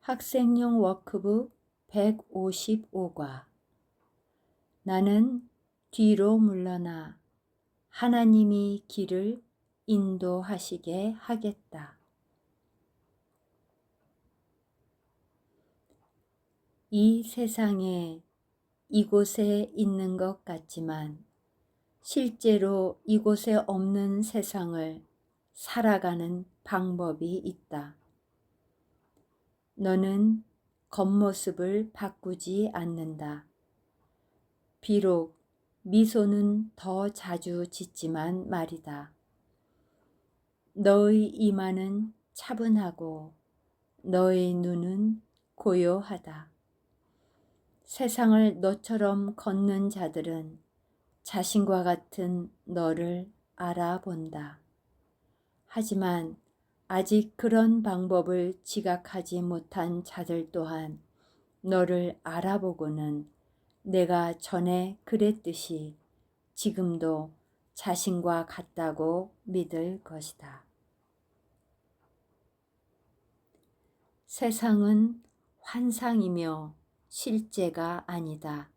학생용 워크북 155과 나는 뒤로 물러나 하나님이 길을 인도하시게 하겠다. 이 세상에 이곳에 있는 것 같지만 실제로 이곳에 없는 세상을 살아가는 방법이 있다. 너는 겉모습을 바꾸지 않는다. 비록 미소는 더 자주 짓지만 말이다. 너의 이마는 차분하고 너의 눈은 고요하다. 세상을 너처럼 걷는 자들은 자신과 같은 너를 알아본다. 하지만 아직 그런 방법을 지각하지 못한 자들 또한 너를 알아보고는 내가 전에 그랬듯이 지금도 자신과 같다고 믿을 것이다. 세상은 환상이며 실제가 아니다.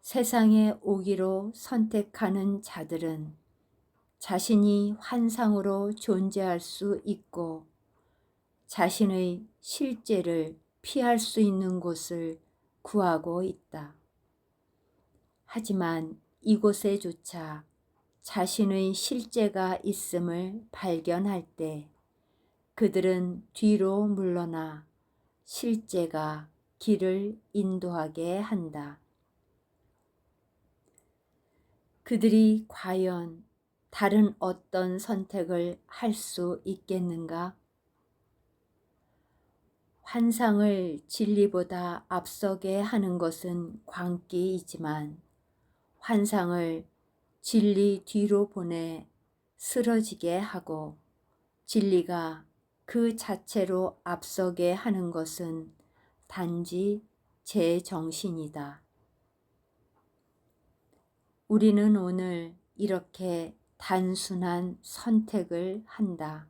세상에 오기로 선택하는 자들은 자신이 환상으로 존재할 수 있고 자신의 실제를 피할 수 있는 곳을 구하고 있다. 하지만 이곳에조차 자신의 실제가 있음을 발견할 때 그들은 뒤로 물러나 실제가 길을 인도하게 한다. 그들이 과연 다른 어떤 선택을 할 수 있겠는가? 환상을 진리보다 앞서게 하는 것은 광기이지만 환상을 진리 뒤로 보내 쓰러지게 하고 진리가 그 자체로 앞서게 하는 것은 단지 제정신이다. 우리는 오늘 이렇게 단순한 선택을 한다.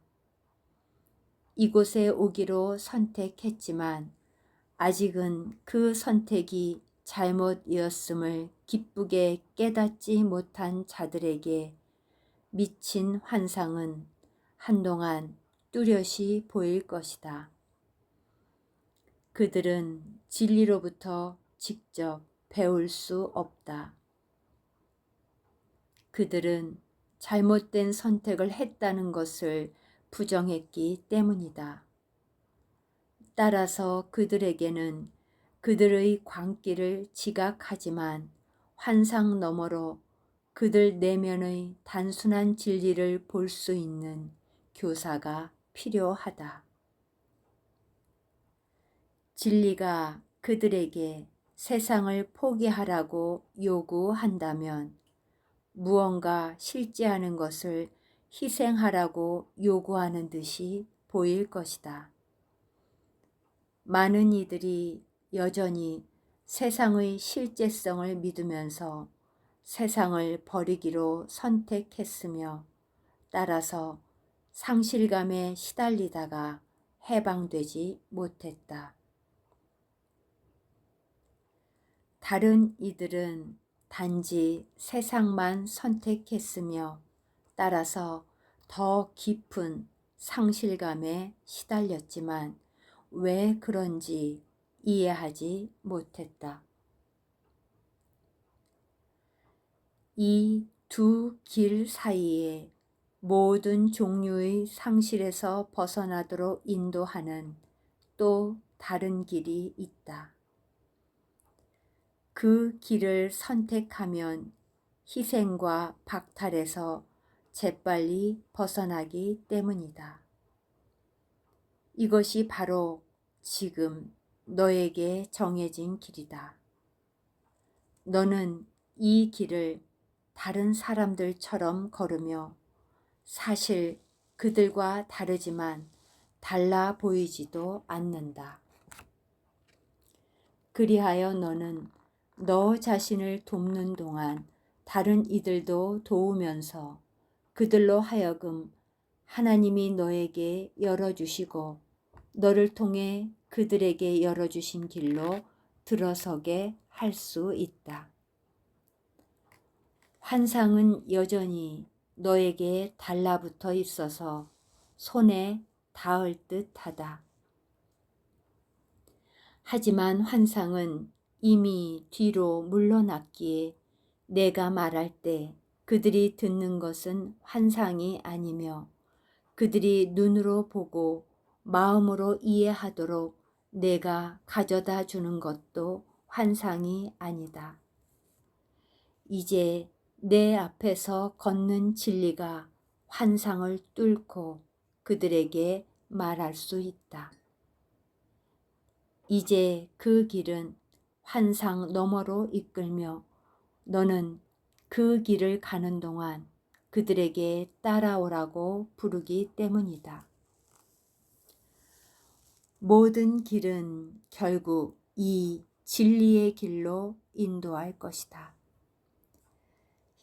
이곳에 오기로 선택했지만 아직은 그 선택이 잘못이었음을 기쁘게 깨닫지 못한 자들에게 미친 환상은 한동안 뚜렷이 보일 것이다. 그들은 진리로부터 직접 배울 수 없다. 그들은 잘못된 선택을 했다는 것을 부정했기 때문이다. 따라서 그들에게는 그들의 광기를 지각하지만 환상 너머로 그들 내면의 단순한 진리를 볼 수 있는 교사가 필요하다. 진리가 그들에게 세상을 포기하라고 요구한다면 무언가 실제하는 것을 희생하라고 요구하는 듯이 보일 것이다. 많은 이들이 여전히 세상의 실제성을 믿으면서 세상을 버리기로 선택했으며 따라서 상실감에 시달리다가 해방되지 못했다. 다른 이들은 단지 세상만 선택했으며 따라서 더 깊은 상실감에 시달렸지만 왜 그런지 이해하지 못했다. 이 두 길 사이에 모든 종류의 상실에서 벗어나도록 인도하는 또 다른 길이 있다. 그 길을 선택하면 희생과 박탈에서 재빨리 벗어나기 때문이다. 이것이 바로 지금 너에게 정해진 길이다. 너는 이 길을 다른 사람들처럼 걸으며 사실 그들과 다르지만 달라 보이지도 않는다. 그리하여 너는 너 자신을 돕는 동안 다른 이들도 도우면서 그들로 하여금 하나님이 너에게 열어주시고 너를 통해 그들에게 열어주신 길로 들어서게 할 수 있다. 환상은 여전히 너에게 달라붙어 있어서 손에 닿을 듯하다. 하지만 환상은 이미 뒤로 물러났기에 내가 말할 때 그들이 듣는 것은 환상이 아니며 그들이 눈으로 보고 마음으로 이해하도록 내가 가져다 주는 것도 환상이 아니다. 이제 내 앞에서 걷는 진리가 환상을 뚫고 그들에게 말할 수 있다. 이제 그 길은 환상 너머로 이끌며 너는 그 길을 가는 동안 그들에게 따라오라고 부르기 때문이다. 모든 길은 결국 이 진리의 길로 인도할 것이다.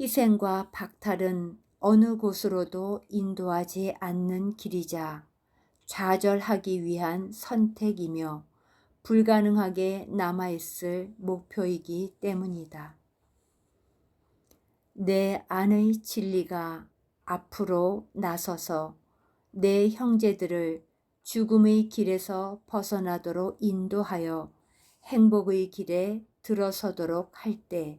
희생과 박탈은 어느 곳으로도 인도하지 않는 길이자 좌절하기 위한 선택이며 불가능하게 남아있을 목표이기 때문이다. 내 안의 진리가 앞으로 나서서 내 형제들을 죽음의 길에서 벗어나도록 인도하여 행복의 길에 들어서도록 할 때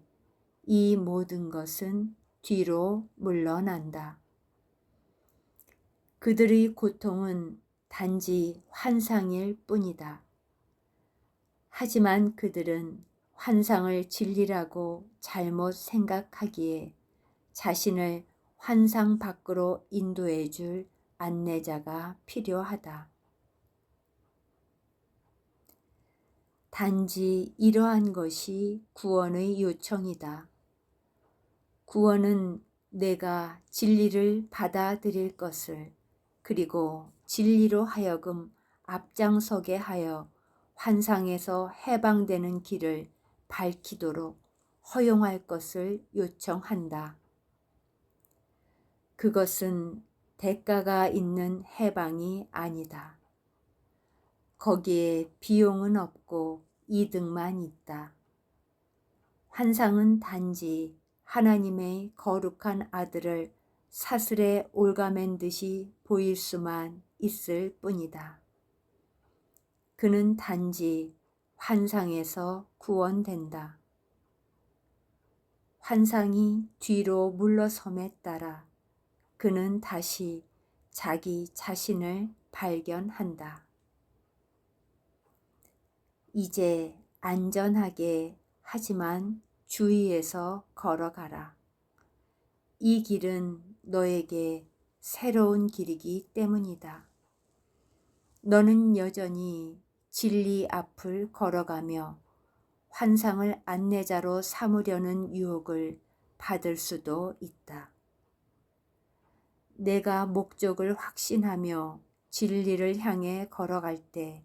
이 모든 것은 뒤로 물러난다. 그들의 고통은 단지 환상일 뿐이다. 하지만 그들은 환상을 진리라고 잘못 생각하기에 자신을 환상 밖으로 인도해 줄 안내자가 필요하다. 단지 이러한 것이 구원의 요청이다. 구원은 내가 진리를 받아들일 것을 그리고 진리로 하여금 앞장서게 하여 환상에서 해방되는 길을 밝히도록 허용할 것을 요청한다. 그것은 대가가 있는 해방이 아니다. 거기에 비용은 없고 이득만 있다. 환상은 단지 하나님의 거룩한 아들을 사슬에 올가맨 듯이 보일 수만 있을 뿐이다. 그는 단지 환상에서 구원된다. 환상이 뒤로 물러섬에 따라 그는 다시 자기 자신을 발견한다. 이제 안전하게 하지만 주의해서 걸어가라. 이 길은 너에게 새로운 길이기 때문이다. 너는 여전히 진리 앞을 걸어가며 환상을 안내자로 삼으려는 유혹을 받을 수도 있다. 내가 목적을 확신하며 진리를 향해 걸어갈 때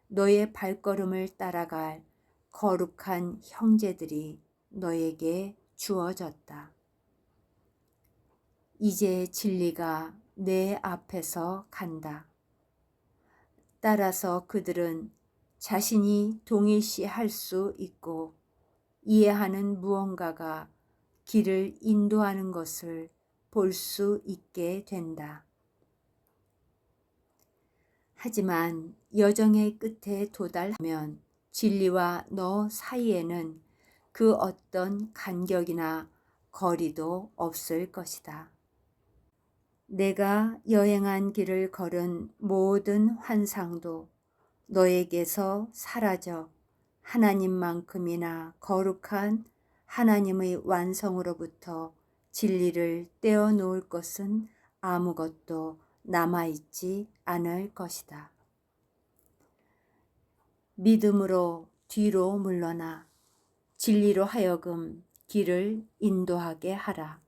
너의 발걸음을 따라갈 거룩한 형제들이 너에게 주어졌다. 이제 진리가 내 앞에서 간다. 따라서 그들은 자신이 동일시할 수 있고 이해하는 무언가가 길을 인도하는 것을 볼 수 있게 된다. 하지만 여정의 끝에 도달하면 진리와 너 사이에는 그 어떤 간격이나 거리도 없을 것이다. 내가 여행한 길을 걸은 모든 환상도 너에게서 사라져 하나님만큼이나 거룩한 하나님의 완성으로부터 진리를 떼어놓을 것은 아무것도 남아있지 않을 것이다. 믿음으로 뒤로 물러나 진리로 하여금 길을 인도하게 하라.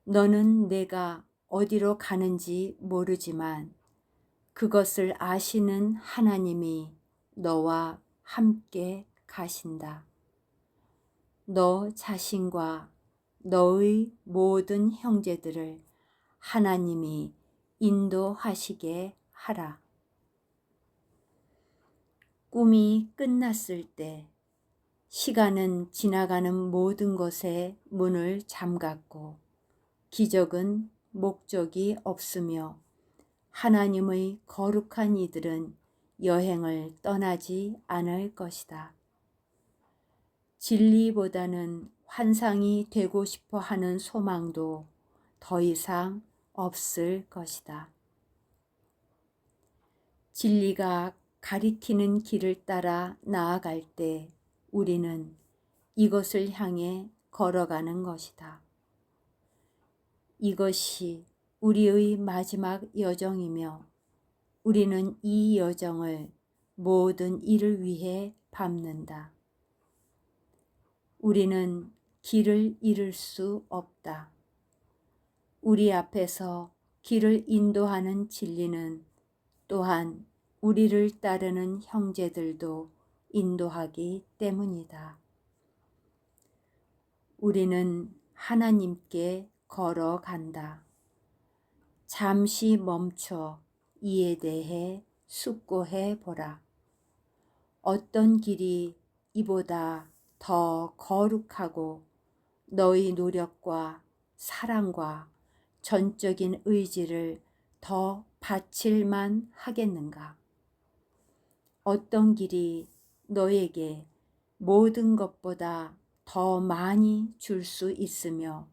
너는 내가 어디로 가는지 모르지만 그것을 아시는 하나님이 너와 함께 가신다. 너 자신과 너의 모든 형제들을 하나님이 인도하시게 하라. 꿈이 끝났을 때 시간은 지나가는 모든 것에 문을 잠갔고 기적은 목적이 없으며 하나님의 거룩한 이들은 여행을 떠나지 않을 것이다. 진리보다는 환상이 되고 싶어 하는 소망도 더 이상 없을 것이다. 진리가 가리키는 길을 따라 나아갈 때 우리는 이것을 향해 걸어가는 것이다. 이것이 우리의 마지막 여정이며 우리는 이 여정을 모든 일을 위해 밟는다. 우리는 길을 잃을 수 없다. 우리 앞에서 길을 인도하는 진리는 또한 우리를 따르는 형제들도 인도하기 때문이다. 우리는 하나님께 걸어간다. 잠시 멈춰 이에 대해 숙고해 보라. 어떤 길이 이보다 더 거룩하고 너희 노력과 사랑과 전적인 의지를 더 바칠만 하겠는가? 어떤 길이 너에게 모든 것보다 더 많이 줄 수 있으며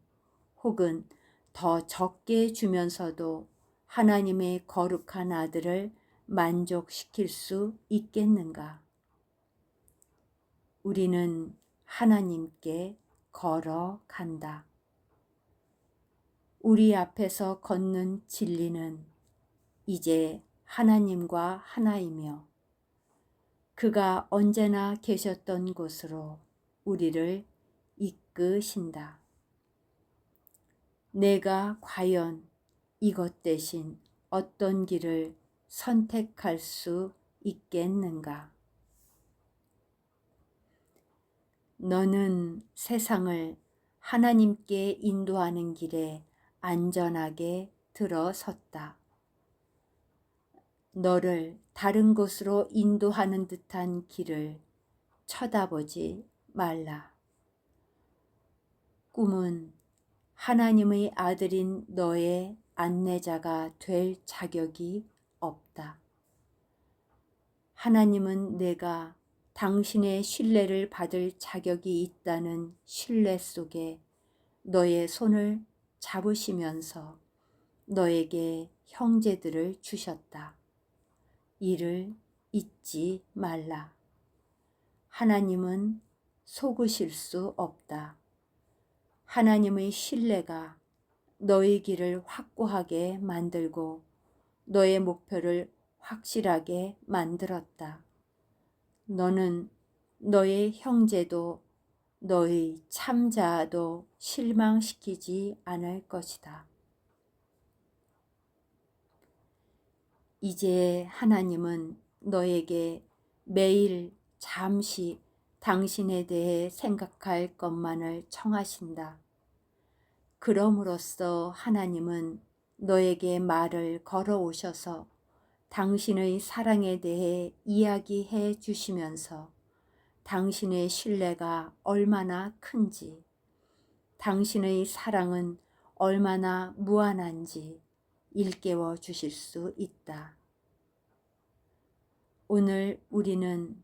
혹은 더 적게 주면서도 하나님의 거룩한 아들을 만족시킬 수 있겠는가? 우리는 하나님께 걸어간다. 우리 앞에서 걷는 진리는 이제 하나님과 하나이며 그가 언제나 계셨던 곳으로 우리를 이끄신다. 내가 과연 이것 대신 어떤 길을 선택할 수 있겠는가? 너는 세상을 하나님께 인도하는 길에 안전하게 들어섰다. 너를 다른 곳으로 인도하는 듯한 길을 쳐다보지 말라. 꿈은 하나님의 아들인 너의 안내자가 될 자격이 없다. 하나님은 내가 당신의 신뢰를 받을 자격이 있다는 신뢰 속에 너의 손을 잡으시면서 너에게 형제들을 주셨다. 이를 잊지 말라. 하나님은 속으실 수 없다. 하나님의 신뢰가 너의 길을 확고하게 만들고 너의 목표를 확실하게 만들었다. 너는 너의 형제도 너의 참자도 실망시키지 않을 것이다. 이제 하나님은 너에게 매일 잠시 당신에 대해 생각할 것만을 청하신다. 그럼으로써 하나님은 너에게 말을 걸어오셔서 당신의 사랑에 대해 이야기해 주시면서 당신의 신뢰가 얼마나 큰지, 당신의 사랑은 얼마나 무한한지 일깨워 주실 수 있다. 오늘 우리는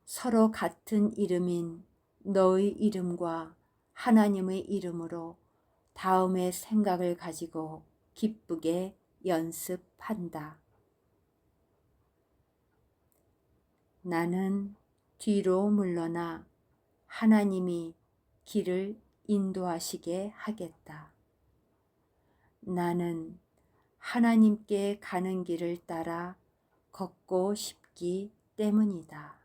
서로 같은 이름인 너의 이름과 하나님의 이름으로 다음의 생각을 가지고 기쁘게 연습한다. 나는 뒤로 물러나 하나님이 길을 인도하시게 하겠다. 나는 하나님께 가는 길을 따라 걷고 싶기 때문이다.